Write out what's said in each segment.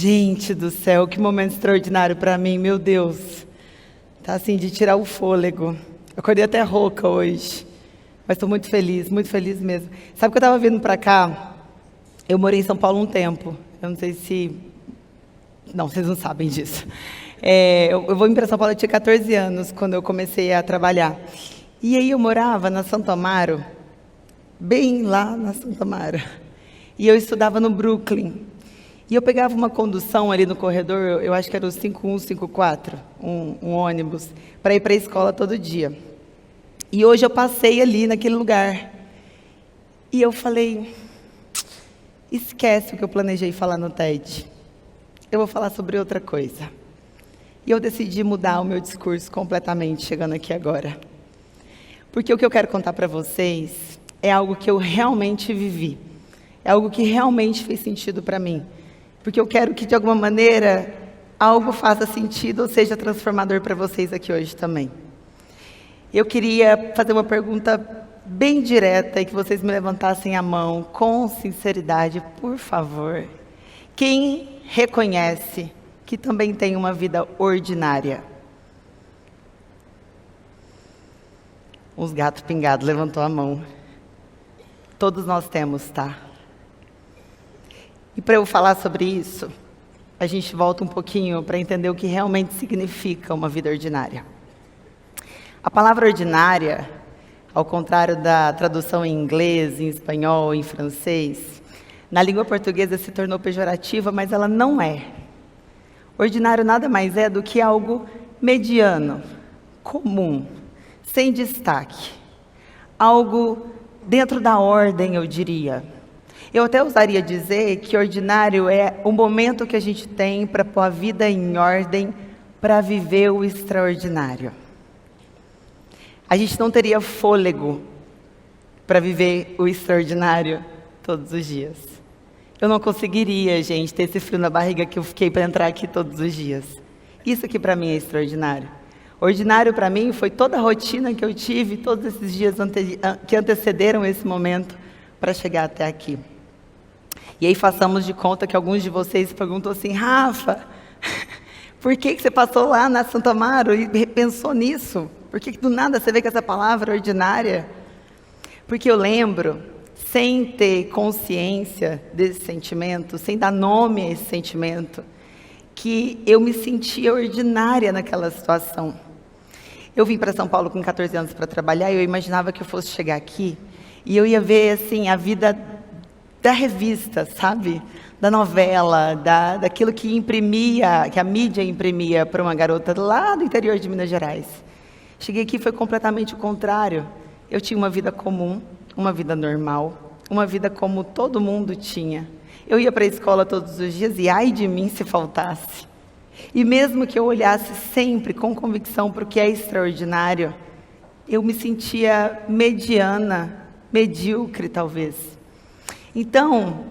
Gente do céu, que momento extraordinário para mim, meu Deus. Tá assim, de tirar o fôlego. Eu acordei até rouca hoje, mas estou muito feliz mesmo. Sabe que eu estava vindo para cá? Eu morei em São Paulo um tempo. Eu não sei se... Não, vocês não sabem disso. Eu vou para São Paulo, eu tinha 14 anos, quando eu comecei a trabalhar. E aí eu morava na Santo Amaro, bem lá na Santo Amaro. E eu estudava no Brooklyn. E eu pegava uma condução ali no corredor, eu acho que era o 5154, um ônibus, para ir para a escola todo dia. E hoje eu passei ali naquele lugar. E eu falei, esquece o que eu planejei falar no TED. Eu vou falar sobre outra coisa. E eu decidi mudar o meu discurso completamente, chegando aqui agora. Porque o que eu quero contar para vocês é algo que eu realmente vivi. É algo que realmente fez sentido para mim. Porque eu quero que, de alguma maneira, algo faça sentido ou seja transformador para vocês aqui hoje também. Eu queria fazer uma pergunta bem direta e que vocês me levantassem a mão com sinceridade, por favor. Quem reconhece que também tem uma vida ordinária? Os gatos pingados levantou a mão. Todos nós temos, tá? E para eu falar sobre isso, a gente volta um pouquinho para entender o que realmente significa uma vida ordinária. A palavra ordinária, ao contrário da tradução em inglês, em espanhol, em francês, na língua portuguesa se tornou pejorativa, mas ela não é. Ordinário nada mais é do que algo mediano, comum, sem destaque. Algo dentro da ordem, eu diria. Eu até ousaria dizer que ordinário é o momento que a gente tem para pôr a vida em ordem, para viver o extraordinário. A gente não teria fôlego para viver o extraordinário todos os dias. Eu não conseguiria, gente, ter esse frio na barriga que eu fiquei para entrar aqui todos os dias. Isso aqui para mim é extraordinário. Ordinário para mim foi toda a rotina que eu tive todos esses dias que antecederam esse momento para chegar até aqui. E aí façamos de conta que alguns de vocês perguntam assim, Rafa, por que você passou lá na Santo Amaro e pensou nisso? Por que do nada você vê com essa palavra ordinária? Porque eu lembro, sem ter consciência desse sentimento, sem dar nome a esse sentimento, que eu me sentia ordinária naquela situação. Eu vim para São Paulo com 14 anos para trabalhar e eu imaginava que eu fosse chegar aqui e eu ia ver assim, a vida da revista, sabe? Da novela, daquilo que imprimia, que a mídia imprimia para uma garota lá do interior de Minas Gerais. Cheguei aqui e foi completamente o contrário. Eu tinha uma vida comum, uma vida normal, uma vida como todo mundo tinha. Eu ia para a escola todos os dias e ai de mim se faltasse. E mesmo que eu olhasse sempre com convicção para o que é extraordinário, eu me sentia mediana, medíocre talvez. Então,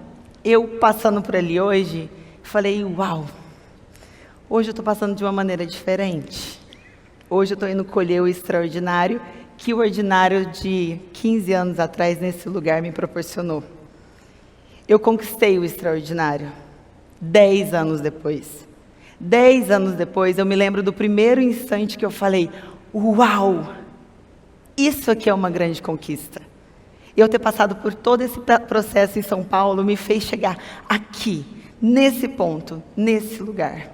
eu passando por ali hoje, falei, uau, hoje eu estou passando de uma maneira diferente. Hoje eu estou indo colher o extraordinário que o ordinário de 15 anos atrás nesse lugar me proporcionou. Eu conquistei o extraordinário 10 anos depois. 10 anos depois, eu me lembro do primeiro instante que eu falei, uau, isso aqui é uma grande conquista. Eu ter passado por todo esse processo em São Paulo me fez chegar aqui, nesse ponto, nesse lugar.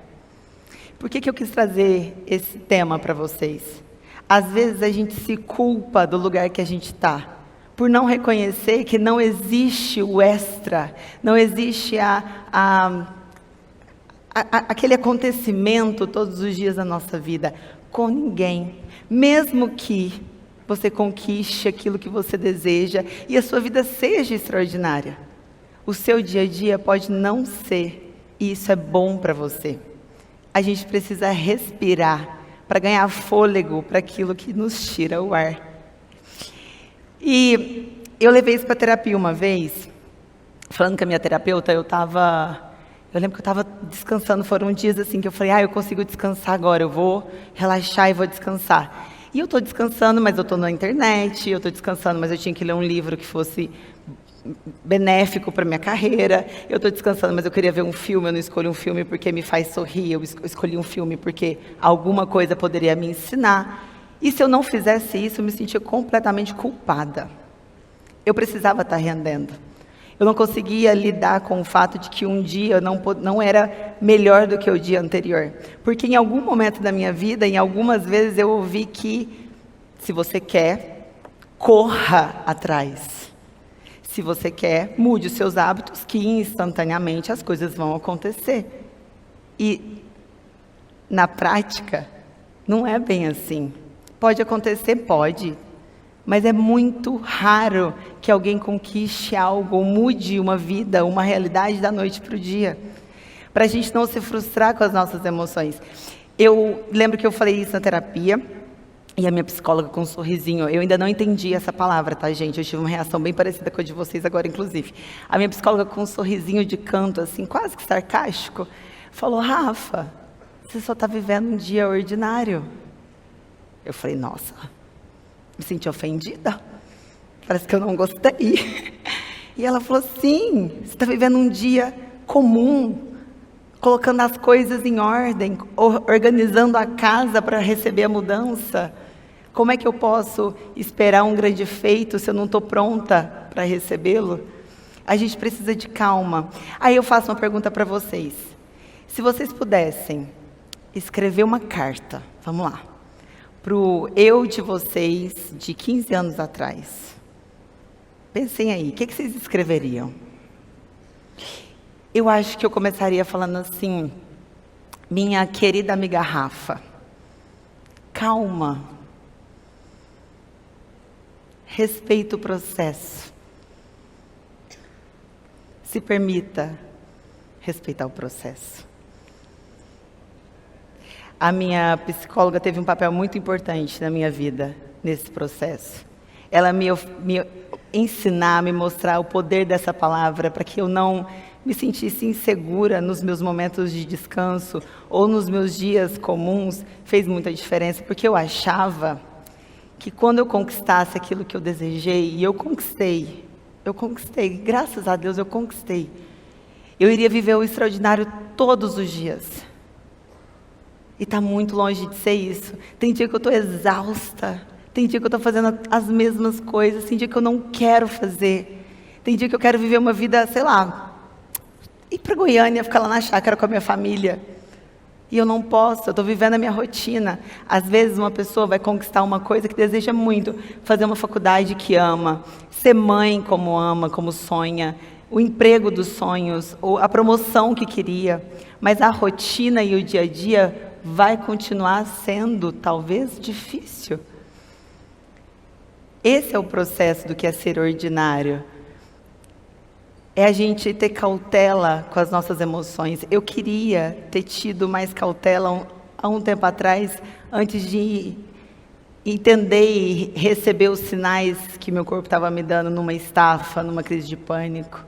Por que eu quis trazer esse tema para vocês? Às vezes a gente se culpa do lugar que a gente está, por não reconhecer que não existe o extra, não existe aquele acontecimento todos os dias da nossa vida, com ninguém, mesmo que você conquiste aquilo que você deseja e a sua vida seja extraordinária. O seu dia a dia pode não ser, e isso é bom para você. A gente precisa respirar para ganhar fôlego para aquilo que nos tira o ar. E eu levei isso para terapia uma vez, falando com a minha terapeuta, eu lembro que eu estava descansando, foram dias assim que eu falei, eu consigo descansar agora, eu vou relaxar e vou descansar. E eu estou descansando, mas eu estou na internet, eu estou descansando, mas eu tinha que ler um livro que fosse benéfico para minha carreira. Eu estou descansando, mas eu queria ver um filme. Eu não escolho um filme porque me faz sorrir. Eu escolhi um filme porque alguma coisa poderia me ensinar. E se eu não fizesse isso, eu me sentia completamente culpada. Eu precisava estar rendendo. Eu não conseguia lidar com o fato de que um dia não era melhor do que o dia anterior. Porque em algum momento da minha vida, em algumas vezes eu ouvi que, se você quer, corra atrás. Se você quer, mude os seus hábitos, que instantaneamente as coisas vão acontecer. E, na prática, não é bem assim. Pode acontecer? Pode. Mas é muito raro que alguém conquiste algo, ou mude uma vida, uma realidade da noite para o dia. Para a gente não se frustrar com as nossas emoções. Eu lembro que eu falei isso na terapia, e a minha psicóloga com um sorrisinho, eu ainda não entendi essa palavra, tá, gente? Eu tive uma reação bem parecida com a de vocês agora, inclusive. A minha psicóloga com um sorrisinho de canto, assim, quase que sarcástico, falou: Rafa, você só está vivendo um dia ordinário. Eu falei: nossa, me senti ofendida. Parece que eu não gostei. E ela falou: sim, você está vivendo um dia comum, colocando as coisas em ordem, organizando a casa para receber a mudança. Como é que eu posso esperar um grande feito se eu não estou pronta para recebê-lo? A gente precisa de calma. Aí eu faço uma pergunta para vocês. Se vocês pudessem escrever uma carta, vamos lá, para o eu de vocês de 15 anos atrás. Pensem aí, o que vocês escreveriam? Eu acho que eu começaria falando assim: minha querida amiga Rafa, calma. Respeita o processo. Se permita respeitar o processo. A minha psicóloga teve um papel muito importante na minha vida, nesse processo. Ela me ensinar, me mostrar o poder dessa palavra, para que eu não me sentisse insegura nos meus momentos de descanso, ou nos meus dias comuns, fez muita diferença, porque eu achava que quando eu conquistasse aquilo que eu desejei, e eu conquistei, graças a Deus eu conquistei, eu iria viver o extraordinário todos os dias. E está muito longe de ser isso. Tem dia que eu estou exausta, tem dia que eu estou fazendo as mesmas coisas, tem dia que eu não quero fazer, tem dia que eu quero viver uma vida, sei lá, ir para Goiânia, ficar lá na chácara com a minha família. E eu não posso, eu estou vivendo a minha rotina. Às vezes uma pessoa vai conquistar uma coisa que deseja muito, fazer uma faculdade que ama, ser mãe como ama, como sonha, o emprego dos sonhos, ou a promoção que queria, mas a rotina e o dia a dia vai continuar sendo, talvez, difícil. Esse é o processo do que é ser ordinário. É a gente ter cautela com as nossas emoções. Eu queria ter tido mais cautela há um tempo atrás, antes de entender e receber os sinais que meu corpo estava me dando numa estafa, numa crise de pânico.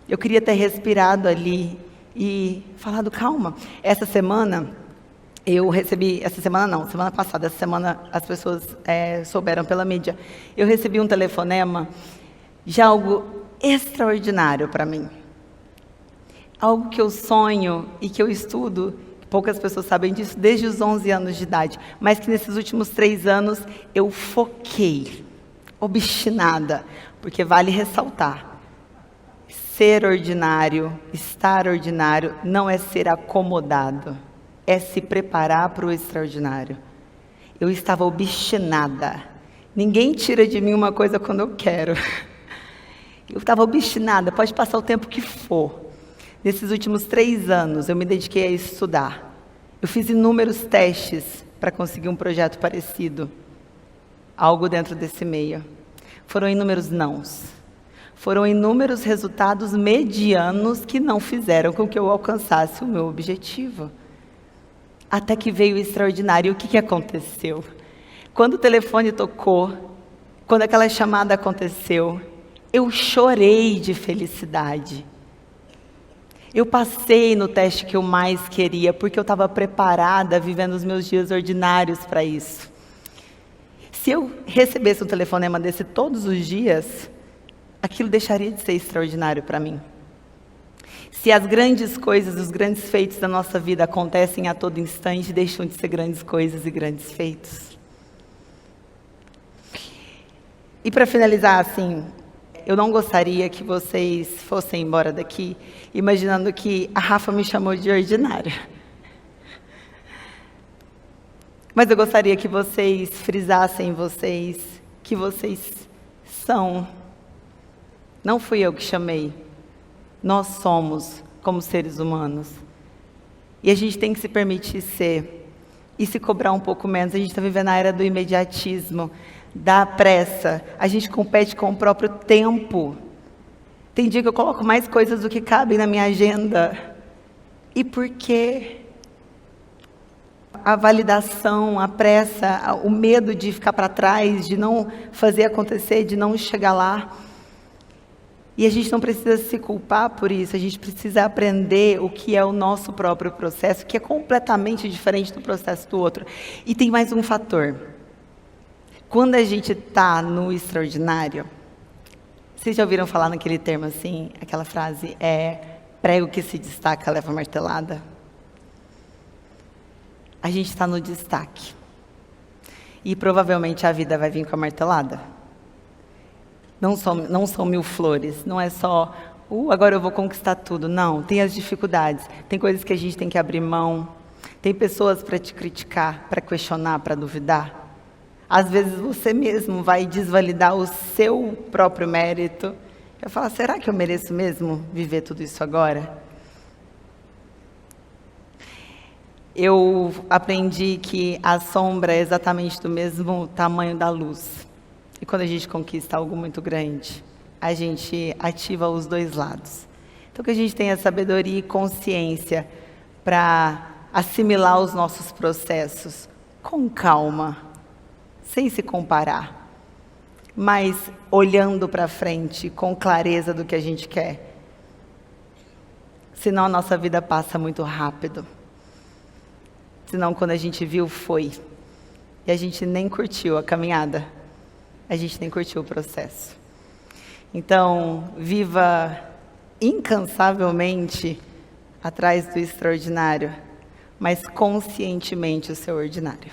Eu queria ter respirado ali e falado: calma. Essa semana passada, essa semana as pessoas souberam pela mídia, eu recebi um telefonema de algo extraordinário para mim. Algo que eu sonho e que eu estudo, poucas pessoas sabem disso, desde os 11 anos de idade, mas que nesses últimos 3 anos eu foquei, obstinada, porque vale ressaltar, ser ordinário, estar ordinário, não é ser acomodado, é se preparar para o extraordinário. Eu estava obstinada. Ninguém tira de mim uma coisa quando eu quero. Eu estava obstinada, pode passar o tempo que for. Nesses últimos 3 anos, eu me dediquei a estudar. Eu fiz inúmeros testes para conseguir um projeto parecido. Algo dentro desse meio. Foram inúmeros nãos. Foram inúmeros resultados medianos que não fizeram com que eu alcançasse o meu objetivo. Até que veio o extraordinário. O que aconteceu? Quando o telefone tocou, quando aquela chamada aconteceu, eu chorei de felicidade. Eu passei no teste que eu mais queria, porque eu estava preparada, vivendo os meus dias ordinários para isso. Se eu recebesse um telefonema desse todos os dias, aquilo deixaria de ser extraordinário para mim. Se as grandes coisas, os grandes feitos da nossa vida acontecem a todo instante, deixam de ser grandes coisas e grandes feitos. E para finalizar, assim, eu não gostaria que vocês fossem embora daqui imaginando que a Rafa me chamou de ordinária. Mas eu gostaria que vocês frisassem em vocês que vocês são. Não fui eu que chamei. Nós somos como seres humanos. E a gente tem que se permitir ser e se cobrar um pouco menos. A gente está vivendo a era do imediatismo, da pressa. A gente compete com o próprio tempo. Tem dia que eu coloco mais coisas do que cabem na minha agenda. E por quê? A validação, a pressa, o medo de ficar para trás, de não fazer acontecer, de não chegar lá. E a gente não precisa se culpar por isso, a gente precisa aprender o que é o nosso próprio processo, que é completamente diferente do processo do outro. E tem mais um fator. Quando a gente está no extraordinário, vocês já ouviram falar naquele termo assim, aquela frase, prego que se destaca leva martelada? A gente está no destaque. E provavelmente a vida vai vir com a martelada. Não são mil flores, não é só, agora eu vou conquistar tudo. Não, tem as dificuldades, tem coisas que a gente tem que abrir mão, tem pessoas para te criticar, para questionar, para duvidar. Às vezes você mesmo vai desvalidar o seu próprio mérito. Vai falar, será que eu mereço mesmo viver tudo isso agora? Eu aprendi que a sombra é exatamente do mesmo tamanho da luz. E quando a gente conquista algo muito grande, a gente ativa os dois lados. Então que a gente tenha sabedoria e consciência para assimilar os nossos processos com calma, sem se comparar, mas olhando para frente com clareza do que a gente quer. Senão a nossa vida passa muito rápido. Senão quando a gente viu, foi. E a gente nem curtiu a caminhada. A gente nem curtiu o processo. Então, viva incansavelmente atrás do extraordinário, mas conscientemente o seu ordinário.